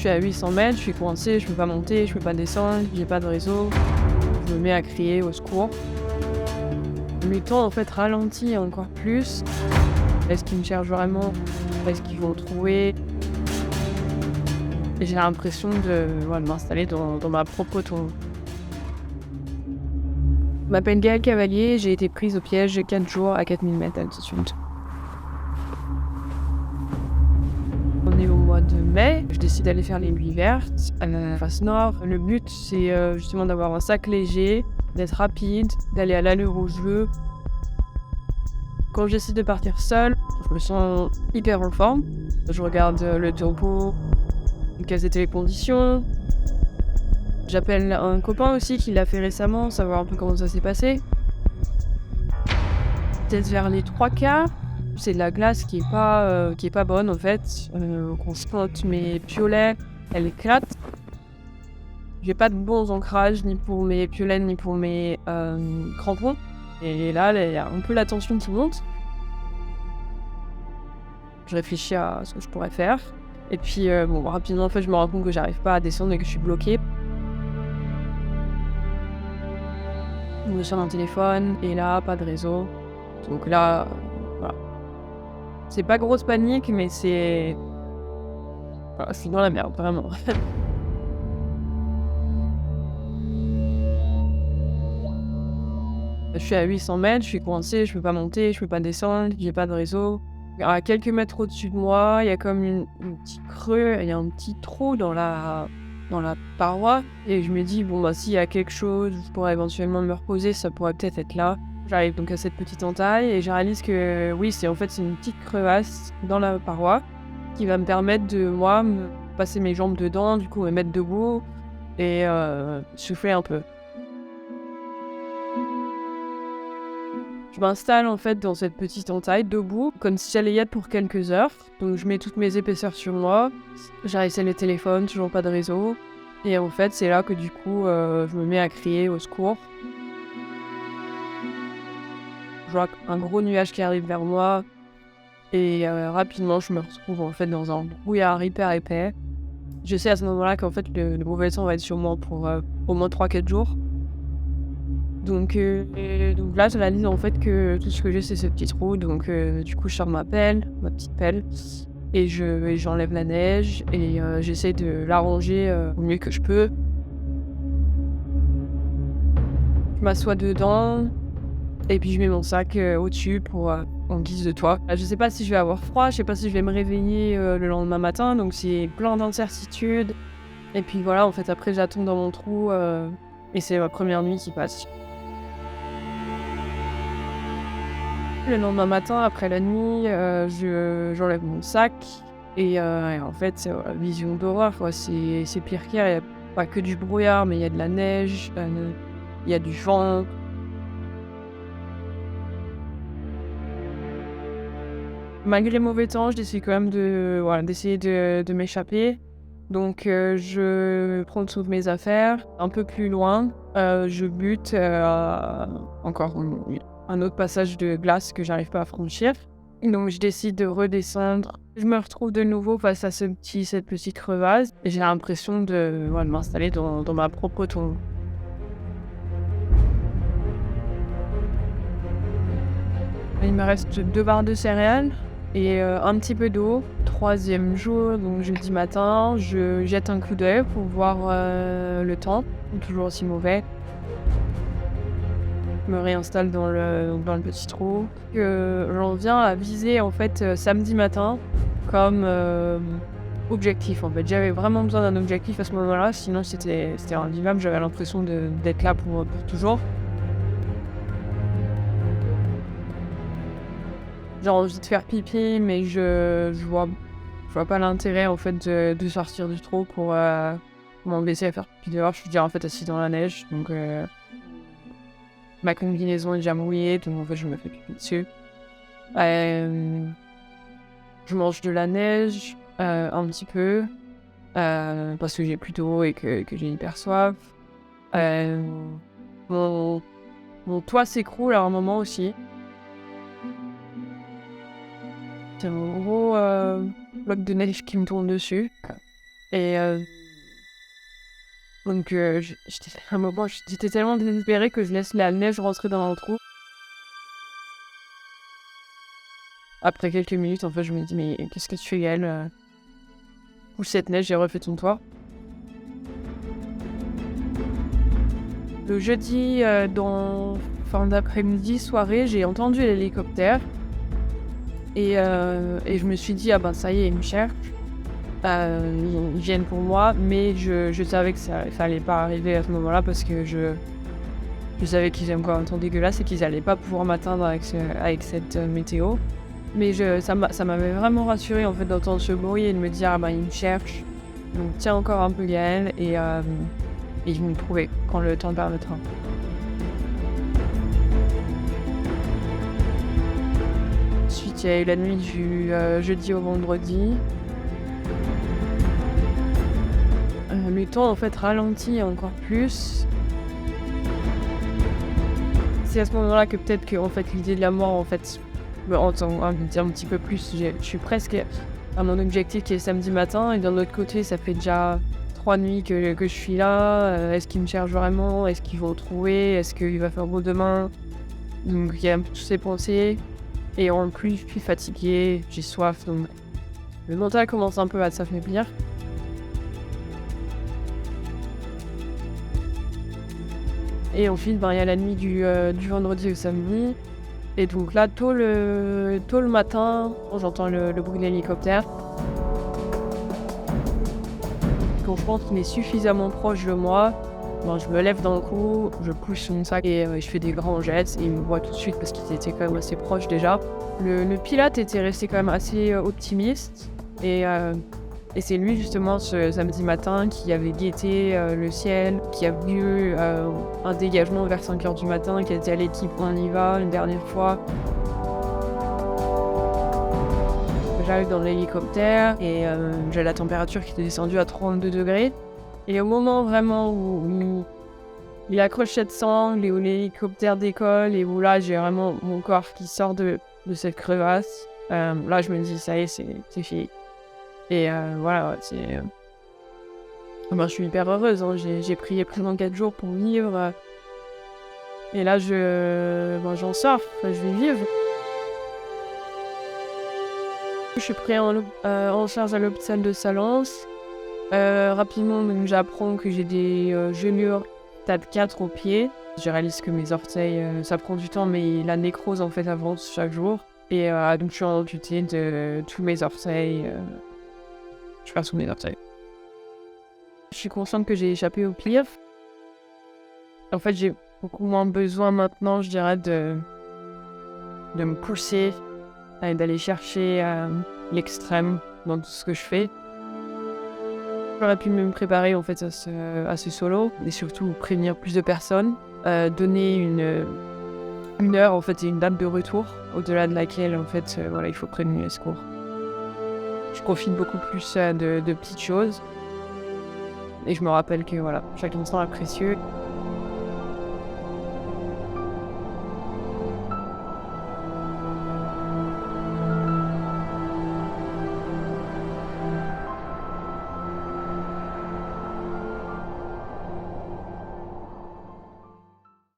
suis à 800 mètres, je suis coincée, je peux pas monter, je peux pas descendre, j'ai pas de réseau. Je me mets à crier au secours. Le temps en fait ralentit encore plus. Est-ce qu'ils me cherchent vraiment? Est-ce qu'ils vont trouver? Et j'ai l'impression de m'installer dans ma propre tombe. Je m'appelle Gaëlle Cavalier, j'ai été prise au piège 4 jours à 4000 mètres d'altitude. On est au mois de mai, je décide d'aller faire les nuits vertes à la face nord. Le but c'est justement d'avoir un sac léger, d'être rapide, d'aller à l'allure où je veux. Quand j'essaie de partir seule, je me sens hyper en forme. Je regarde le topo, quelles étaient les conditions. J'appelle un copain aussi qui l'a fait récemment, savoir un peu comment ça s'est passé. Peut-être vers les 3/4, c'est de la glace qui est pas bonne en fait. On spot mes piolets, elle éclate. J'ai pas de bons ancrages ni pour mes piolets ni pour mes crampons. Et là, il y a un peu la tension qui monte. Je réfléchis à ce que je pourrais faire. Et puis, rapidement, en fait, je me rends compte que j'arrive pas à descendre et que je suis bloquée. Je me sers mon téléphone et là, pas de réseau. Donc là, voilà. C'est pas grosse panique, mais c'est... Voilà, je suis dans la merde, vraiment. Je suis à 800 mètres, je suis coincée, je peux pas monter, je peux pas descendre, j'ai pas de réseau. À quelques mètres au-dessus de moi, il y a comme une petit creux, il y a un petit trou dans la paroi. Et je me dis, s'il y a quelque chose, je pourrais éventuellement me reposer, ça pourrait peut-être être là. J'arrive donc à cette petite entaille et je réalise que oui, c'est une petite crevasse dans la paroi qui va me permettre de, me passer mes jambes dedans, du coup me mettre debout et souffler un peu. Je m'installe en fait dans cette petite entaille, debout, comme si j'allais y être pour quelques heures. Donc je mets toutes mes épaisseurs sur moi, j'essaie le téléphone, toujours pas de réseau. Et en fait, c'est là que du coup, je me mets à crier au secours. Je vois un gros nuage qui arrive vers moi. Et rapidement, je me retrouve en fait dans un brouillard hyper épais. Je sais à ce moment-là qu'en fait, le mauvais temps va être sur moi pour au moins 3-4 jours. Donc là, je réalise en fait que tout ce que j'ai, c'est ce petit trou. Donc du coup, je sors ma petite pelle, et j'enlève la neige et j'essaie de l'arranger au mieux que je peux. Je m'assois dedans et puis je mets mon sac au-dessus pour en guise de toit. Je sais pas si je vais avoir froid, je sais pas si je vais me réveiller le lendemain matin, donc c'est plein d'incertitudes. Et puis voilà, en fait, après j'attends dans mon trou et c'est ma première nuit qui passe. Le lendemain matin, après la nuit, j'enlève mon sac et en fait, vision d'horreur, quoi. C'est pire qu'hier, il n'y a pas que du brouillard, mais il y a de la neige, il y a du vent. Malgré le mauvais temps, je décide quand même d'essayer de m'échapper. Donc je prends toutes mes affaires. Un peu plus loin, je bute encore un autre passage de glace que j'arrive pas à franchir. Donc je décide de redescendre. Je me retrouve de nouveau face à cette petite crevasse. Et j'ai l'impression de m'installer dans ma propre tombe. Il me reste 2 barres de céréales et un petit peu d'eau. 3e jour, donc jeudi matin, je jette un coup d'œil pour voir le temps, toujours aussi mauvais. Je me réinstalle dans le petit trou. J'en viens à viser en fait samedi matin comme objectif en fait. J'avais vraiment besoin d'un objectif à ce moment-là, sinon c'était invivable, j'avais l'impression d'être là pour toujours. J'ai envie de faire pipi, mais je vois pas l'intérêt en fait de sortir du trou pour m'embêter à faire pipi dehors. Je suis déjà en fait assise dans la neige, donc ma combinaison est déjà mouillée, donc en fait je me fais pipi dessus. Je mange de la neige un petit peu parce que j'ai plus d'eau et que j'ai hyper soif. Mon toit s'écroule à un moment aussi. C'est un gros bloc de neige qui me tombe dessus. et donc j'étais à un moment, j'étais tellement désespérée que je laisse la neige rentrer dans le trou. Après quelques minutes, en fait, je me dis: «Mais qu'est-ce que tu fais, Gaëlle? Pousse cette neige et refais ton toit». Le jeudi, dans fin d'après-midi, soirée, j'ai entendu l'hélicoptère et je me suis dit: «Ah ben, ça y est, ils me cherchent, ils viennent pour moi». Mais je savais que ça allait pas arriver à ce moment-là parce que je savais qu'ils aiment encore un temps dégueulasse et qu'ils allaient pas pouvoir m'atteindre avec cette météo. Mais ça m'avait vraiment rassurée, en fait, d'entendre ce bruit et de me dire: «Ah ben, ils me cherchent, donc tiens encore un peu, Gaëlle, et ils vont me trouver quand le temps le permettra». Ensuite, il y a eu la nuit du jeudi au vendredi. Le temps, en fait, ralentit encore plus. C'est à ce moment-là que peut-être que, en fait, l'idée de la mort, en fait, me hante un petit peu plus. Je suis presque à mon objectif qui est samedi matin, et d'un autre côté, ça fait déjà 3 nuits que je suis là. Est-ce qu'ils me cherchent vraiment? Est-ce qu'ils vont me trouver? Est-ce qu'il va faire beau demain? Donc il y a un peu toutes ces pensées, et en plus, je suis fatiguée, j'ai soif, donc le mental commence un peu à s'affaiblir. Et ensuite, ben, il y a la nuit du vendredi au samedi. Et donc là, tôt le matin, j'entends le bruit de l'hélicoptère. Quand je pense qu'il est suffisamment proche de moi, ben, je me lève d'un coup, je pousse mon sac et je fais des grands gestes, et il me voit tout de suite parce qu'ils étaient quand même assez proches déjà. Le pilote était resté quand même assez optimiste, et c'est lui justement ce samedi matin qui avait guetté le ciel, qui a vu un dégagement vers 5 heures du matin, qui a dit à l'équipe: «On y va une dernière fois». J'arrive dans l'hélicoptère et j'ai la température qui était descendue à 32 degrés. Et au moment vraiment où il accroche cette sangle et où l'hélicoptère décolle et où là j'ai vraiment mon corps qui sort de cette crevasse, là je me dis: «Ça y est, c'est fini». Et voilà, je suis hyper heureuse, hein. J'ai prié pendant 4 jours pour vivre, et là j'en sors, enfin, je vais vivre. Je suis pris en charge à l'hôpital de Salence. Rapidement, donc, j'apprends que j'ai des gelures stade 4 au pied. Je réalise que mes orteils, ça prend du temps, mais la nécrose, en fait, avance chaque jour. Et donc je suis amputée de tous mes orteils. Je perds tous mes orteils. Je suis consciente que j'ai échappé au pire. En fait, j'ai beaucoup moins besoin maintenant, je dirais, de me pousser et d'aller chercher l'extrême dans tout ce que je fais. J'aurais pu me préparer, en fait, à ce solo, et surtout prévenir plus de personnes, donner une heure, en fait, et une date de retour au-delà de laquelle, en fait, voilà, il faut prévenir les secours. Je profite beaucoup plus de petites choses, et je me rappelle que voilà, chaque instant est précieux.